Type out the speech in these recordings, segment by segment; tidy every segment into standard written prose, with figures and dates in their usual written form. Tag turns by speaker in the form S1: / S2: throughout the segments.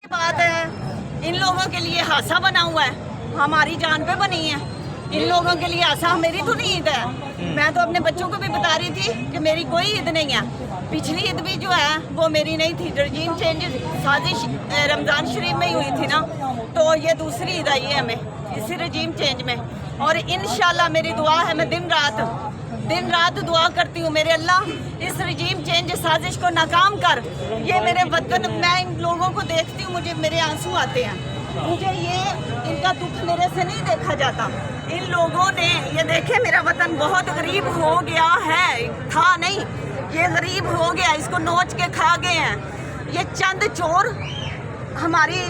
S1: बात है, इन लोगों के लिए हादसा बना हुआ है, हमारी जान पे बनी है। इन लोगों के लिए आशा मेरी तो नहीं ईद है। मैं तो अपने बच्चों को भी बता रही थी कि मेरी कोई ईद नहीं है। पिछली ईद भी जो है वो मेरी नहीं थी। रजीम चेंज साजिश रमज़ान शरीफ में ही हुई थी ना, तो ये दूसरी ईद आई है हमें इसी रजीम चेंज में। और इंशाल्लाह मेरी दुआ है, मैं दिन रात दुआ करती हूँ, मेरे अल्लाह इस रजीम चेंज साजिश को नाकाम कर। ये मेरे वतन, मैं इन लोगों को देखती हूँ, मुझे मेरे आंसू आते हैं। मुझे ये इनका दुख मेरे से नहीं देखा जाता। इन लोगों ने ये देखे, मेरा वतन बहुत गरीब हो गया है, था नहीं, ये गरीब हो गया, इसको नोच के खा गए हैं। ये चंद चोर हमारी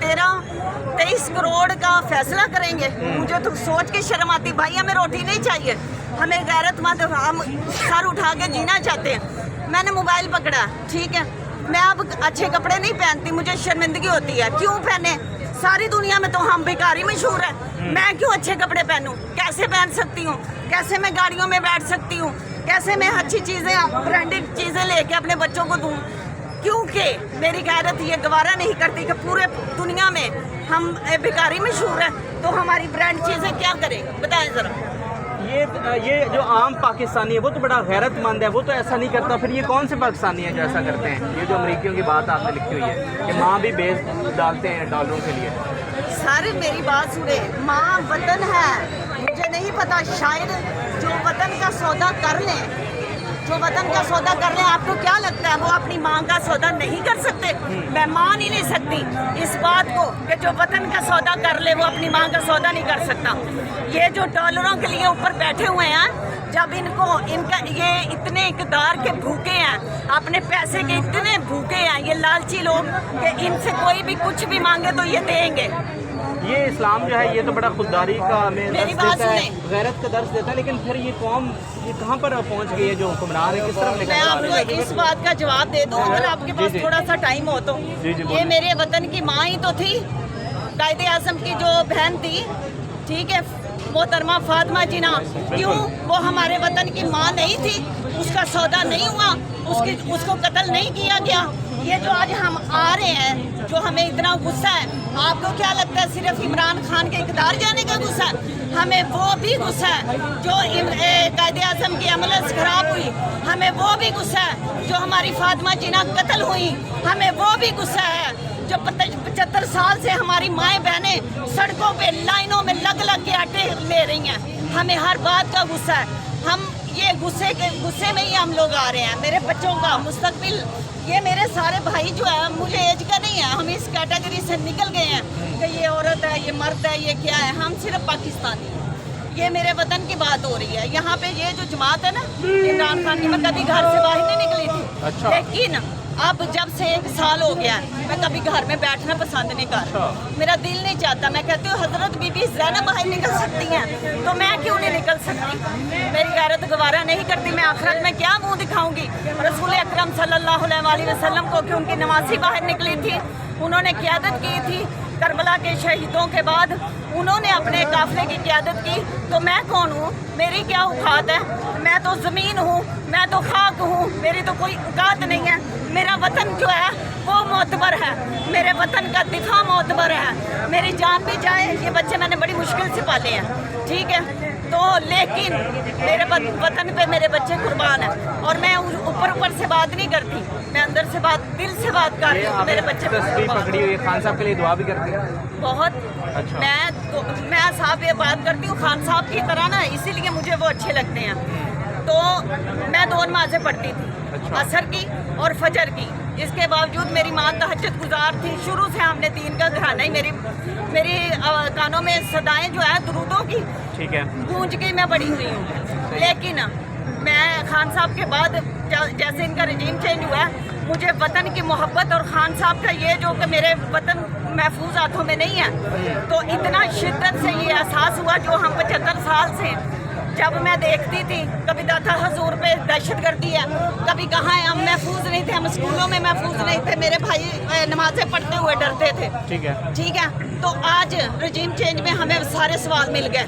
S1: 13-23 करोड़ का फैसला करेंगे। मुझे तो सोच के शर्म आती, भाई हमें रोटी नहीं चाहिए, हमें गैरतमंद, हम सर उठा के जीना चाहते हैं। मैंने मोबाइल पकड़ा, ठीक है, मैं अब अच्छे कपड़े नहीं पहनती, मुझे शर्मिंदगी होती है। क्यों पहने? सारी दुनिया में तो हम भिखारी मशहूर है, मैं क्यों अच्छे कपड़े पहनूं? कैसे पहन सकती हूँ? कैसे मैं गाड़ियों में बैठ सकती हूँ? कैसे मैं अच्छी चीज़ें, ब्रांडेड चीज़ें लेके अपने बच्चों को दूँ? क्योंकि मेरी गैरत ये गवारा नहीं करती कि पूरे दुनिया में हम भिखारी मशहूर है, तो हमारी ब्रांड चीज़ें क्या करें? बताएं ज़रा।
S2: ये जो आम पाकिस्तानी है वो तो बड़ा गैरतमंद है, वो तो ऐसा नहीं करता। फिर ये कौन से पाकिस्तानी हैं जो ऐसा करते हैं? ये जो अमरीकियों की बात आपने लिखी हुई है कि माँ भी बेच डालते हैं डॉलरों के लिए।
S1: सारे मेरी बात सुने, माँ वतन है, मुझे नहीं पता, शायद जो वतन का सौदा कर लें, जो वतन का सौदा कर लें, आपको क्या लगता है वो अपनी माँ का सौदा नहीं कर सकते? मैं मान ही नहीं सकती इस बात को कि जो वतन का सौदा कर ले वो अपनी माँ का सौदा नहीं कर सकता। ये जो डॉलरों के लिए ऊपर बैठे हुए हैं, जब इनका ये इतने इक़्तिदार के भूखे हैं, अपने पैसे के इतने भूखे हैं ये लालची लोग कि इनसे कोई भी कुछ भी मांगे तो ये देंगे।
S2: ये इस्लाम जो है ये तो बड़ा खुददारी का हमें
S1: मेरी
S2: दर्ज
S1: बात
S2: देता है,
S1: सुने।
S2: गैरत का दर्ज देता है। लेकिन फिर ये कौम ये कहाँ पर पहुँच गई है जो हुक्मरान है, किस तरफ निकल
S1: मैं
S2: जा रही है?
S1: आपको इस बात का जवाब दे दूं, अगर आपके पास
S2: जी।
S1: थोड़ा सा टाइम हो तो।
S2: जी,
S1: ये
S2: बोलिए।
S1: मेरे वतन की माँ ही तो थी, कायदे आज़म की जो बहन थी, ठीक है, मोहतरमा फातिमा जिना। क्यों वो हमारे वतन की माँ नहीं थी? उसका सौदा नहीं हुआ, उसको कत्ल नहीं किया गया। ये जो आज हम आ रहे हैं, जो हमें इतना गुस्सा है, आपको क्या लगता है सिर्फ इमरान खान के इक़्तिदार जाने का गुस्सा है? हमें वो भी गुस्सा है जो कायदे आज़म की अमलत खराब हुई, हमें वो भी गुस्सा है जो हमारी फातिमा जिना कत्ल हुई, हमें वो भी गुस्सा है जो 75 साल से हमारी माएँ बहनें सड़कों पे लाइनों में लग के आटे ले रही हैं। हमें हर बात का गुस्सा है। हम ये गुस्से में ही हम लोग आ रहे हैं। मेरे बच्चों का मुस्तकबिल, ये मेरे सारे भाई जो है, मुझे एज का नहीं है, हम इस कैटेगरी से निकल गए हैं कि ये औरत है, ये मर्द है, ये क्या है। हम सिर्फ पाकिस्तानी हैं। ये मेरे वतन की बात हो रही है। यहाँ पे ये जो जमात है ना इमरान खान की, मैं कभी घर से बाहर नहीं निकली थी।
S2: अच्छा।
S1: लेकिन अब जब से 1 साल हो गया मैं कभी घर में बैठना पसंद नहीं कर, मेरा दिल नहीं चाहता। मैं कहती हूँ हजरत बीबी ज़ैनब बाहर निकल सकती हैं तो मैं क्यों नहीं निकल सकती? मेरी गैरत गवारा नहीं करती। मैं आखिरत में क्या मुंह दिखाऊंगी रसूल अकरम सल्लल्लाहु अलैहि वसल्लम को कि उनकी नवासी बाहर निकली थी, उन्होंने क़यादत की थी करबला के शहीदों के बाद, उन्होंने अपने काफिले की क़यादत की। तो मैं कौन हूँ? मेरी क्या औकात है? मैं तो ज़मीन हूँ, मैं तो खाक हूँ, मेरी तो कोई औकात नहीं है। मेरा वतन जो है वो मोतबर है, मेरे वतन का दिफा मोतबर है। मेरी जान भी जाए, ये बच्चे मैंने बड़ी मुश्किल से पाले हैं, ठीक है, तो लेकिन मेरे वतन पे मेरे बच्चे कुर्बान हैं। और मैं ऊपर से बात नहीं करती, मैं अंदर से बात, दिल से बात कर रही हूँ। मेरे बच्चे
S2: तस्वीर पकड़ी हुई है, खान साहब के लिए दुआ भी करती है
S1: बहुत।
S2: अच्छा।
S1: मैं साहब ये बात करती हूँ खान साहब की तरह ना, इसीलिए मुझे वो अच्छे लगते हैं। तो मैं 2 नमाज़ें पढ़ती थी,
S2: अच्छा।
S1: असर की और फजर की। इसके बावजूद मेरी माँ तहज्जुद गुजार थी। शुरू से हमने दीन का घराना ही, मेरी कानों में सदाएं जो है दुरूदों की,
S2: ठीक है,
S1: गूंज के मैं बड़ी हुई हूँ। लेकिन मैं खान साहब के बाद जैसे इनका रजीम चेंज हुआ है, मुझे वतन की मोहब्बत और खान साहब का ये जो कि मेरे वतन महफूज हाथों में नहीं है, तो इतना शिद्दत से ये एहसास हुआ जो हम 75 साल से जब मैं देखती थी, कभी दाता हजूर पे दहशतगर्दी है, कभी कहाँ हम महफूज नहीं थे, हम स्कूलों में महफूज नहीं थे, मेरे भाई नमाजें पढ़ते हुए डरते थे,
S2: ठीक है।
S1: ठीक है। तो आज रजीम चेंज में हमें सारे सवाल मिल गए।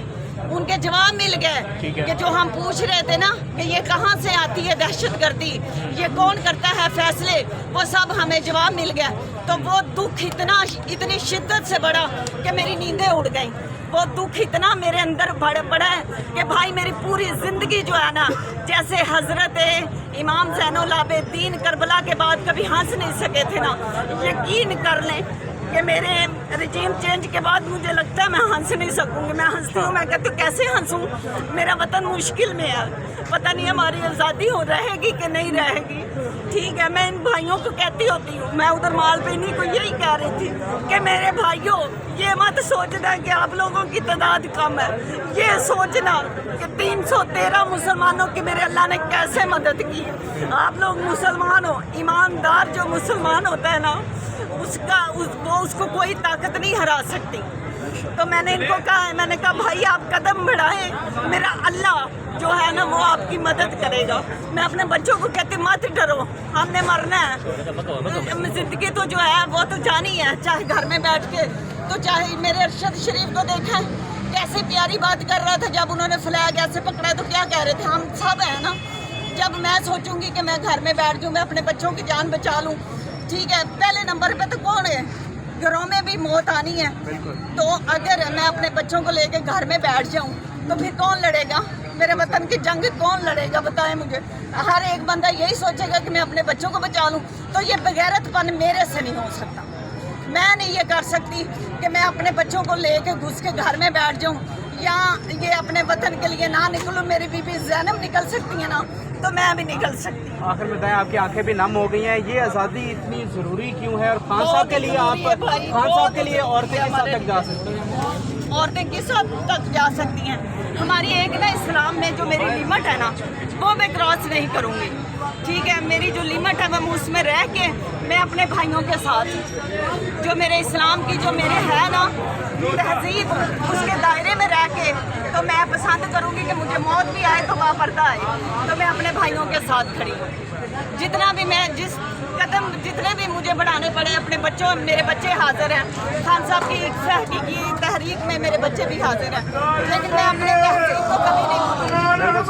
S1: उनके जवाब मिल गए
S2: ठीक है।
S1: कि जो हम पूछ रहे थे ना कि ये कहाँ से आती है दहशतगर्दी, ये कौन करता है फैसले, वो सब हमें जवाब मिल गया। तो वो दुख इतनी शिद्दत से बढ़ा कि मेरी नींदें उड़ गई। वो दुख इतना मेरे अंदर पड़ा है कि भाई मेरी पूरी ज़िंदगी जो है ना, जैसे हज़रत इमाम ज़ैनुल आबिदीन करबला के बाद कभी हंस नहीं सके थे ना, यकीन कर लें कि मेरे रजीम चेंज के बाद मुझे लगता है मैं हंस नहीं सकूंगी। मैं हंसती हूँ, मैं कहती हूँ कैसे हंसूँ, मेरा वतन मुश्किल में है, पता नहीं हमारी आज़ादी हो रहेगी कि नहीं रहेगी। ठीक है, मैं इन भाइयों को कहती होती हूँ, मैं उधर मालपेनी को यही कह रही थी कि मेरे भाइयों ये मत सोचना कि आप लोगों की तादाद कम है, ये सोचना कि 313 मुसलमानों की मेरे अल्लाह ने कैसे मदद की। आप लोग मुसलमान हो, ईमानदार जो मुसलमान होता है ना, उसको कोई ताकत नहीं हरा सकती। तो मैंने इनको कहा है, मैंने कहा भाई आप कदम बढ़ाएं, मेरा अल्लाह जो है ना वो आपकी मदद करेगा। मैं अपने बच्चों को कहती मत डरो, हमने मरना है, जिंदगी तो जो है वो तो जानी है, चाहे घर में बैठ के, तो चाहे मेरे अरशद शरीफ को देखा कैसे प्यारी बात कर रहा था, जब उन्होंने फ्लैग ऐसे पकड़ा तो क्या कह रहे थे, हम सब है ना। जब मैं सोचूंगी कि मैं घर में बैठ जाऊँ, मैं अपने बच्चों की जान बचा लूँ, ठीक है, पहले नंबर पे तो कौन है, घरों में भी मौत आनी है। तो अगर मैं अपने बच्चों को लेके घर में बैठ जाऊं तो फिर कौन लड़ेगा, मेरे वतन की जंग कौन लड़ेगा, बताएं मुझे। हर एक बंदा यही सोचेगा कि मैं अपने बच्चों को बचा लूं, तो ये बेगैरतपन मेरे से नहीं हो सकता। मैं नहीं ये कर सकती कि मैं अपने बच्चों को लेके घुस के घर में बैठ जाऊं, या ये अपने वतन के लिए ना निकलूं। मेरी बीबी ज़ैनब निकल सकती है ना, तो मैं भी निकल सकती।
S2: आखिर में बताएं, आपकी आंखें भी नम हो गई हैं, ये आज़ादी इतनी ज़रूरी क्यों है, और खान साहब के लिए खान साहब के लिए औरतें किस हद तक जा सकती हैं?
S1: औरतें किस हद तक जा सकती हैं? हमारी एक ना इस्लाम में जो मेरी लिमिट है ना, वो मैं क्रॉस नहीं करूँगी। ठीक है, मेरी जो लिमिट है मैं उसमें रह के मैं अपने भाइयों के साथ जो मेरे इस्लाम की जो मेरे है ना तहजीब, उसके दायरे में रह के तो मैं पसंद करूँगी कि मुझे मौत भी आए तो वापरता आए, तो मैं अपने भाइयों के साथ खड़ी हूँ। जितना भी मैं जिस कदम जितने भी मुझे बढ़ाने पड़े, अपने बच्चों, मेरे बच्चे हाजिर हैं, खान साहब की तहरीक में मेरे बच्चे भी हाजिर हैं, लेकिन मैं अपने तहजीब को कभी नहीं भूलूंगी।